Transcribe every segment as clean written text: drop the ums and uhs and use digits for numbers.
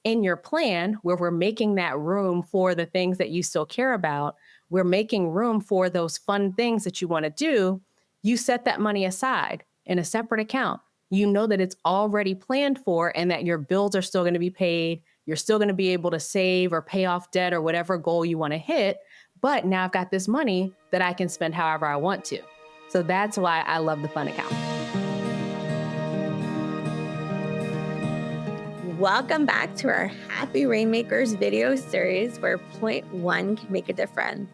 in your plan where we're making that room for the things that you still care about, we're making room for those fun things that you want to do. You set that money aside in a separate account. You know that it's already planned for and that your bills are still going to be paid. You're still going to be able to save or pay off debt or whatever goal you want to hit. But now I've got this money that I can spend however I want to. So that's why I love the fun account. Welcome back to our Happy Rainmakers video series where point one can make a difference.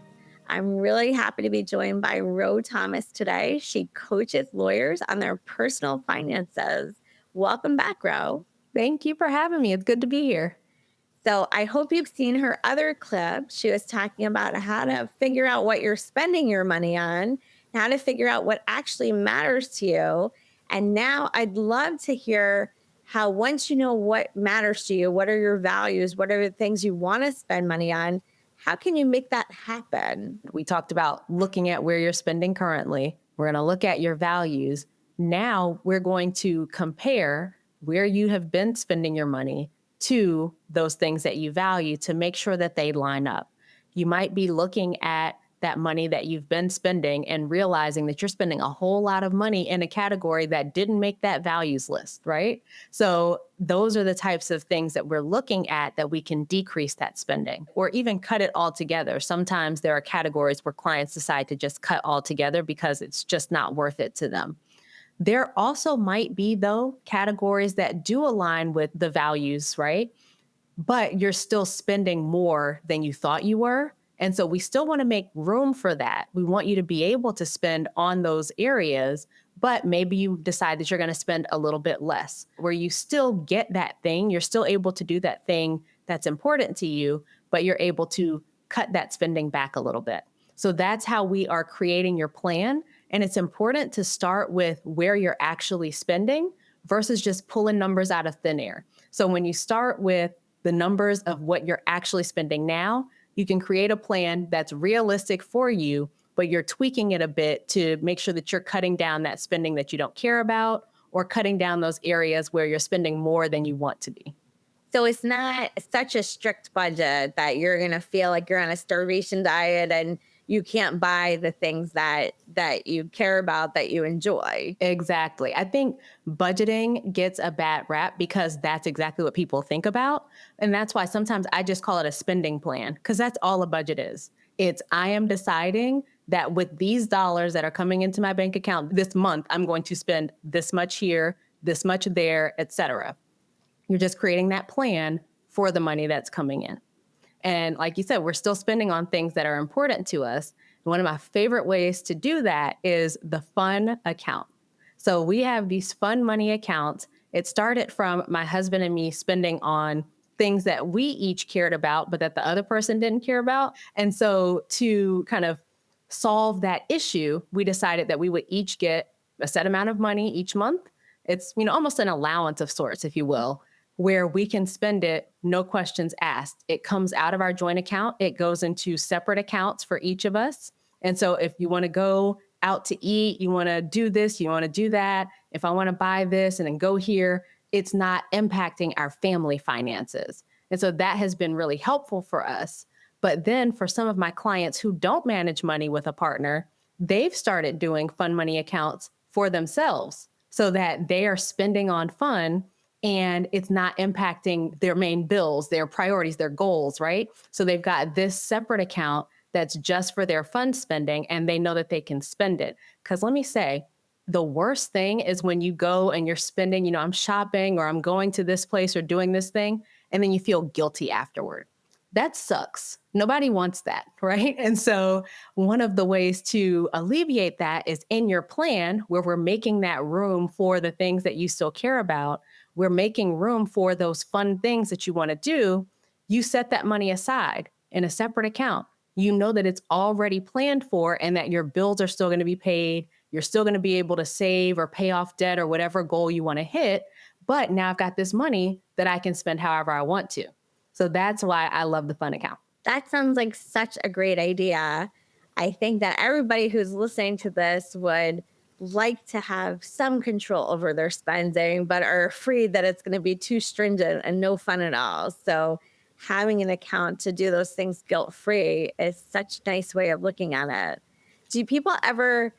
I'm really happy to be joined by Rho Thomas today. She coaches lawyers on their personal finances. Welcome back, Rho. Thank you for having me. It's good to be here. So I hope you've seen her other clip. She was talking about how to figure out what you're spending your money on, how to figure out what actually matters to you. And now I'd love to hear how once you know what matters to you, what are your values, what are the things you want to spend money on, how can you make that happen? We talked about looking at where you're spending currently. We're going to look at your values. Now we're going to compare where you have been spending your money to those things that you value to make sure that they line up. You might be looking at that money that you've been spending and realizing that you're spending a whole lot of money in a category that didn't make that values list, right? So those are the types of things that we're looking at that we can decrease that spending or even cut it all together. Sometimes there are categories where clients decide to just cut all together because it's just not worth it to them. There also might be, though, categories that do align with the values, right? But you're still spending more than you thought you were. And so we still want to make room for that. We want you to be able to spend on those areas, but maybe you decide that you're going to spend a little bit less, where you still get that thing. You're still able to do that thing that's important to you, but you're able to cut that spending back a little bit. So that's how we are creating your plan. And it's important to start with where you're actually spending versus just pulling numbers out of thin air. So when you start with the numbers of what you're actually spending now, you can create a plan that's realistic for you, but you're tweaking it a bit to make sure that you're cutting down that spending that you don't care about or cutting down those areas where you're spending more than you want to be. So it's not such a strict budget that you're going to feel like you're on a starvation diet and you can't buy the things that you care about, that you enjoy. Exactly. I think budgeting gets a bad rap because that's exactly what people think about. And that's why sometimes I just call it a spending plan because that's all a budget is. It's I am deciding that with these dollars that are coming into my bank account this month, I'm going to spend this much here, this much there, etc. You're just creating that plan for the money that's coming in. And like you said, we're still spending on things that are important to us. One of my favorite ways to do that is the fun account. So we have these fun money accounts. It started from my husband and me spending on things that we each cared about, but that the other person didn't care about. And so to kind of solve that issue, we decided that we would each get a set amount of money each month. It's, almost an allowance of sorts, if you will, where we can spend it, no questions asked. It comes out of our joint account. It goes into separate accounts for each of us. And so if you want to go out to eat, you want to do this, you want to do that, if I want to buy this and then go here, it's not impacting our family finances. And so that has been really helpful for us. But then for some of my clients who don't manage money with a partner, they've started doing fun money accounts for themselves so that they are spending on fun and it's not impacting their main bills, their priorities, their goals, right? So they've got this separate account that's just for their fun spending, and they know that they can spend it. Because let me say, the worst thing is when you go and you're spending, I'm shopping or I'm going to this place or doing this thing, and then you feel guilty afterward. That sucks. Nobody wants that, right? And so one of the ways to alleviate that is in your plan where we're making that room for the things that you still care about. We're making room for those fun things that you want to do. You set that money aside in a separate account. You know that it's already planned for and that your bills are still going to be paid. You're still going to be able to save or pay off debt or whatever goal you want to hit. But now I've got this money that I can spend however I want to. So that's why I love the fun account. That sounds like such a great idea. I think that everybody who's listening to this would like to have some control over their spending, but are afraid that it's going to be too stringent and no fun at all. So, having an account to do those things guilt free is such a nice way of looking at it. Do people ever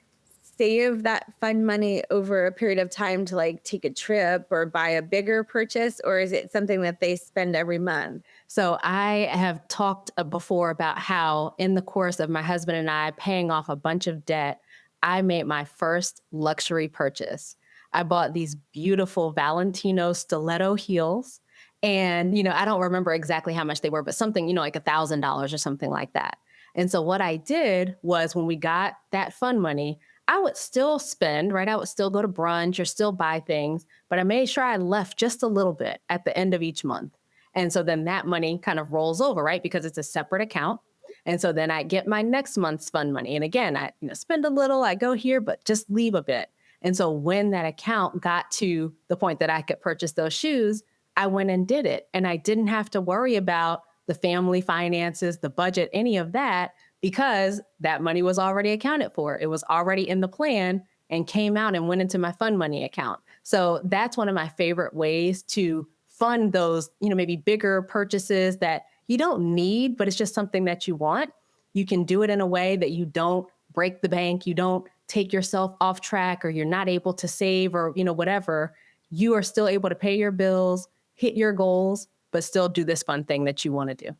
save that fun money over a period of time to like take a trip or buy a bigger purchase? Or is it something that they spend every month? So I have talked before about how, in the course of my husband and I paying off a bunch of debt, I made my first luxury purchase. I bought these beautiful Valentino stiletto heels. And, I don't remember exactly how much they were, but something, like $1,000 or something like that. And so what I did was when we got that fun money, I would still spend, right? I would still go to brunch or still buy things, but I made sure I left just a little bit at the end of each month. And so then that money kind of rolls over, right? Because it's a separate account. And so then I get my next month's fund money. And again, I spend a little, I go here, but just leave a bit. And so when that account got to the point that I could purchase those shoes, I went and did it. And I didn't have to worry about the family finances, the budget, any of that, because that money was already accounted for. It was already in the plan and came out and went into my fund money account. So that's one of my favorite ways to fund those, maybe bigger purchases that you don't need, but it's just something that you want. You can do it in a way that you don't break the bank, you don't take yourself off track, or you're not able to save, or whatever. You are still able to pay your bills, hit your goals, but still do this fun thing that you want to do.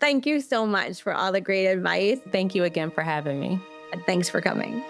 Thank you so much for all the great advice. Thank you again for having me. And thanks for coming.